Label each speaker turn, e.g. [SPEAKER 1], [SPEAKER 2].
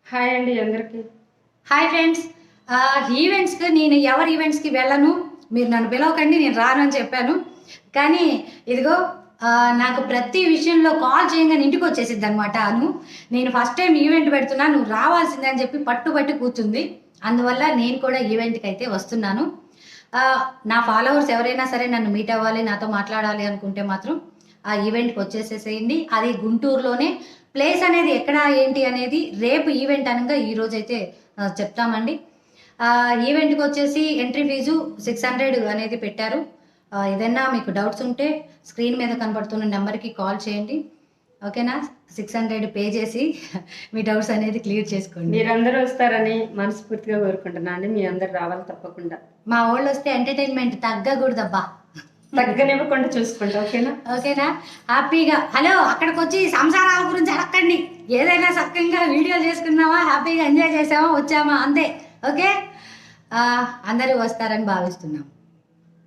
[SPEAKER 1] Hi అండి అందరికి.
[SPEAKER 2] Hi friends. ఈవెంట్స్కి నేను ఎవరి ఈవెంట్స్కి వెళ్ళను, మీరు నన్ను పిలవకండి, నేను రాను అని చెప్పాను. కానీ ఇదిగో నాకు ప్రతి విషయంలో కాల్ చేయగానే ఇంటికి వచ్చేసిద్ది అనమాట. నేను ఫస్ట్ టైం ఈవెంట్ పెడుతున్నా, నువ్వు రావాల్సిందే అని చెప్పి పట్టుబట్టి కూర్చుంది. అందువల్ల నేను కూడా ఈవెంట్కి అయితే వస్తున్నాను. నా ఫాలోవర్స్ ఎవరైనా సరే నన్ను మీట్ అవ్వాలి, నాతో మాట్లాడాలి అనుకుంటే మాత్రం ఆ ఈవెంట్కి వచ్చేసేసేయండి. అది గుంటూరులోనే. ప్లేస్ అనేది ఎక్కడ ఏంటి అనేది రేపు ఈవెంట్ అనగా ఈరోజైతే చెప్తామండి. ఈవెంట్కి వచ్చేసి ఎంట్రీ ఫీజు 600 అనేది పెట్టారు. ఏదైనా మీకు డౌట్స్ ఉంటే స్క్రీన్ మీద కనబడుతున్న నెంబర్కి కాల్ చేయండి, ఓకేనా? 600 పే చేసి మీ డౌట్స్ అనేది క్లియర్ చేసుకోండి.
[SPEAKER 1] మీరందరూ వస్తారని మనస్ఫూర్తిగా కోరుకుంటున్నా అండి. మీ అందరు రావాలి తప్పకుండా.
[SPEAKER 2] మా వాళ్ళు వస్తే ఎంటర్టైన్మెంట్ తగ్గకూడదబ్బా,
[SPEAKER 1] తగ్గనివ్వకుండా చూసుకుంటా.
[SPEAKER 2] ఓకేనా? హ్యాపీగా హలో అక్కడికి వచ్చి సంసారాల గురించి అడగండి. ఏదైనా చక్కగా వీడియోలు చేసుకున్నామా, హ్యాపీగా ఎంజాయ్ చేసామా, వచ్చామా, అంతే. ఓకే, అందరూ వస్తారని భావిస్తున్నాం.